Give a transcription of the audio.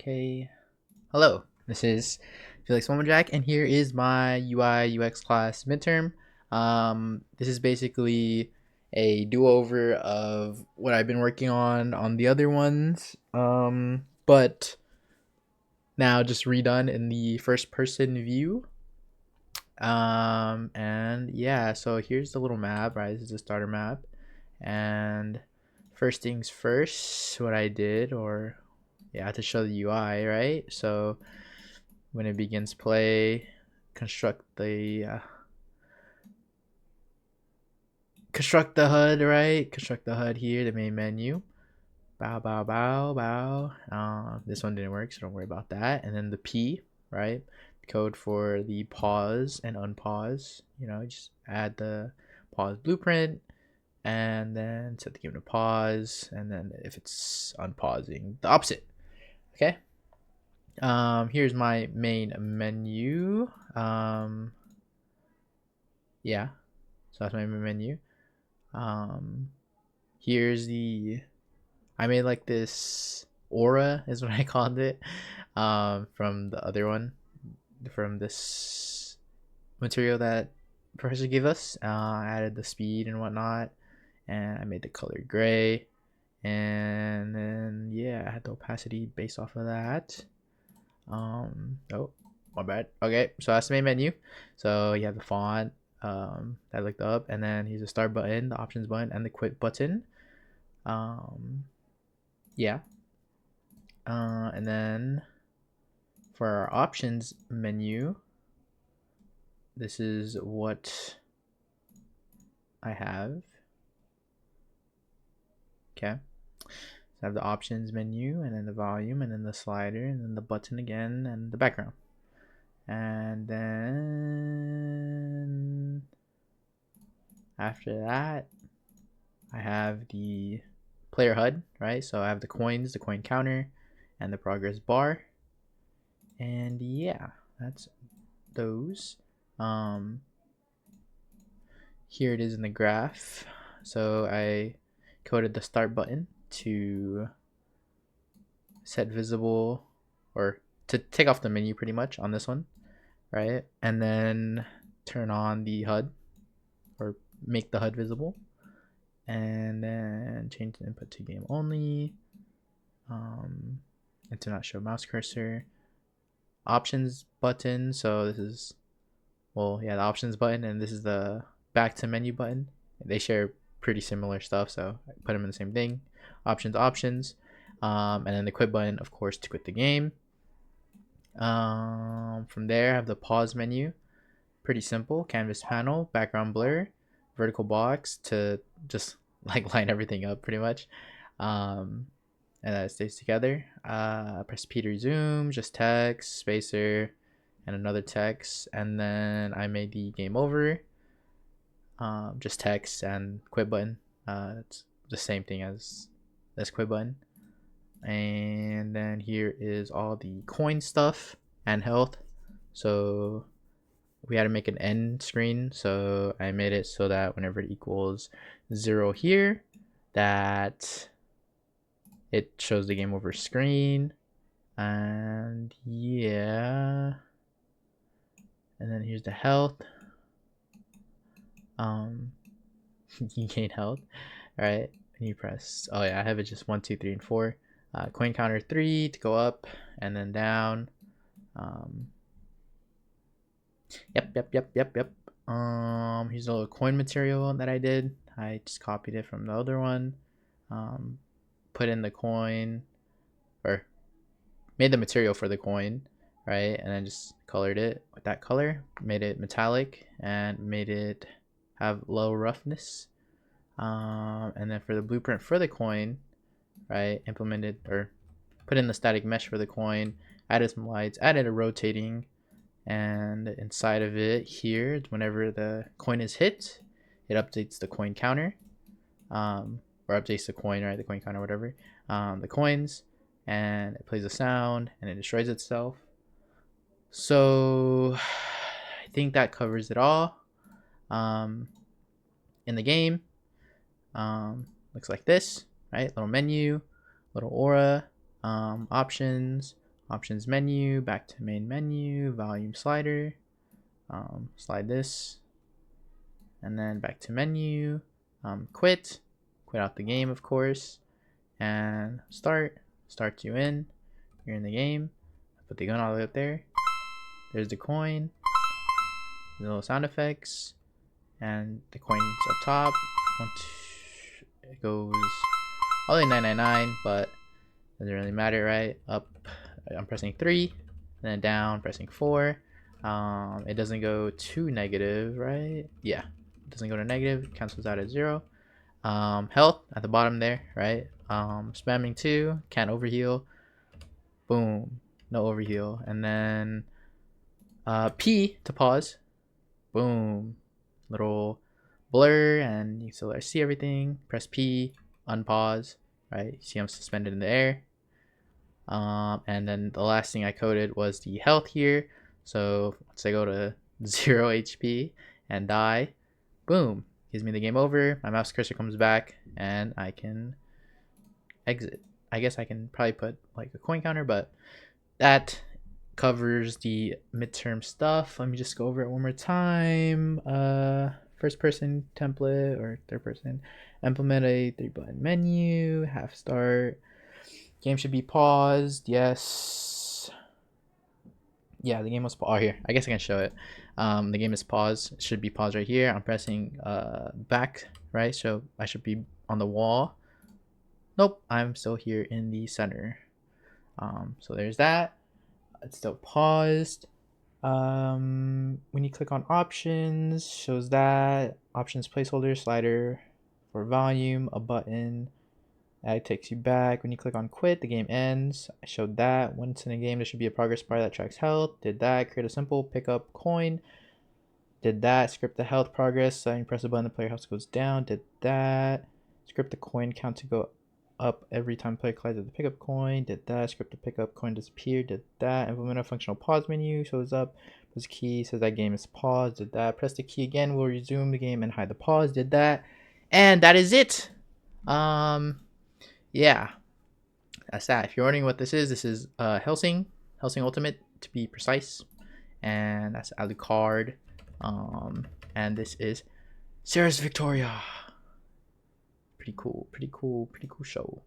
Okay. Hello, this is Felix Jack, and here is my UI UX class midterm. This is basically a do-over of what I've been working on the other ones, but now just redone in the first-person view. And yeah, so here's the little map, right? This is the starter map, and first things first, what I did, or yeah, to show the UI, right? So when it begins play, construct the HUD, right? Construct the HUD here, the main menu. Bow, bow, bow, bow. This one didn't work, so don't worry about that. And then the P, right? Code for the pause and unpause. Just add the pause blueprint and then set the game to pause. And then if it's unpausing, the opposite. Okay. Here's my main menu. Yeah, so that's my main menu. Here's the I made like this aura is what I called it. From the other one, from this material that professor gave us. I added the speed and whatnot, and I made the color gray, and then yeah, I had the opacity based off of that. Oh, my bad. Okay, so that's the main menu. So you have the font that I looked up, and then here's the start button, the options button, and the quit button. Yeah. And then for our options menu, this is what I have. Okay. So I have the options menu, and then the volume, and then the slider, and then the button again, and the background. And then after that, I have the player HUD, right? So I have the coins, the coin counter, and the progress bar. And yeah, that's those. Here it is in the graph. So I coded the start button to set visible, or to take off the menu pretty much on this one, right? And then turn on the HUD, or make the HUD visible, and then change the input to game only, and to not show mouse cursor. Options button, so this is, well, yeah, the options button, and this is the back to menu button. They share pretty similar stuff, so I put them in the same thing. Options, and then the quit button, of course, to quit the game. From there, I have the pause menu. Pretty simple. Canvas panel, background blur, vertical box to just like line everything up pretty much. And that stays together. Press P to resume, just text, spacer, and another text. And then I made the game over. Just text and quit button. It's the same thing as this quit button. And then here is all the coin stuff and health. So we had to make an end screen, so I made it so that whenever it equals 0 here, that it shows the game over screen. And yeah, and then here's the health. You gain health, right? And you press, oh yeah, I have it just 1 2 3 and 4. Coin counter 3 to go up, and then down. Yep. Here's a little coin material that I did. I just copied it from the other one. Put in the coin, or made the material for the coin, right? And then just colored it with that color, made it metallic, and made it have low roughness. And then for the blueprint for the coin, right, implemented, or put in the static mesh for the coin, added some lights, added a rotating, and inside of it here, whenever the coin is hit, it updates the coin counter, or updates the coin, right, the coin counter, whatever, the coins, and it plays a sound and it destroys itself. So I think that covers it all. In the game, looks like this, right? Little menu, little aura, options, options menu, back to main menu, volume slider, slide this, and then back to menu, quit out the game, of course, and start you in. You're in the game. Put the gun all the way up there. There's the coin, the little sound effects, and the coin's up top. It goes all the way 999, but doesn't really matter, right? Up, I'm pressing 3, and then down, pressing 4. It doesn't go to negative, right? Yeah, it doesn't go to negative. It cancels out at 0. Health at the bottom there, right? Spamming 2, can't overheal. Boom, no overheal. And then P to pause. Boom, little blur, and you still see everything. Press P, unpause, right? See I'm suspended in the air. And then the last thing I coded was the health here. So once I go to 0 HP and die, boom, gives me the game over. My mouse cursor comes back and I can exit. I guess I can probably put like a coin counter, but that covers the midterm stuff. Let me just go over it one more time. First person template or third person, implement a 3-button menu, half start. Game should be paused. Yes. Yeah, the game was paused. Oh, here. I guess I can show it. The game is paused. It should be paused right here. I'm pressing back, right? So I should be on the wall. Nope, I'm still here in the center. So there's that. It's still paused. When you click on options, shows that options placeholder slider for volume, a button. That takes you back. When you click on quit, the game ends. I showed that. Once in a game, there should be a progress bar that tracks health. Did that. Create a simple pickup coin. Did that. Script the health progress. So you press a button, the player health goes down. Did that. Script the coin count to go up every time player collides with the pickup coin. Did that. Script the pickup coin disappear. Did that. Implement a functional pause menu. Shows up. Press key. Says that game is paused. Did that. Press the key again. We'll resume the game and hide the pause. Did that. And that is it. Yeah, that's that. If you're wondering what this is Helsing Ultimate to be precise, and that's Alucard. And this is Sarah's Victoria. Pretty cool show.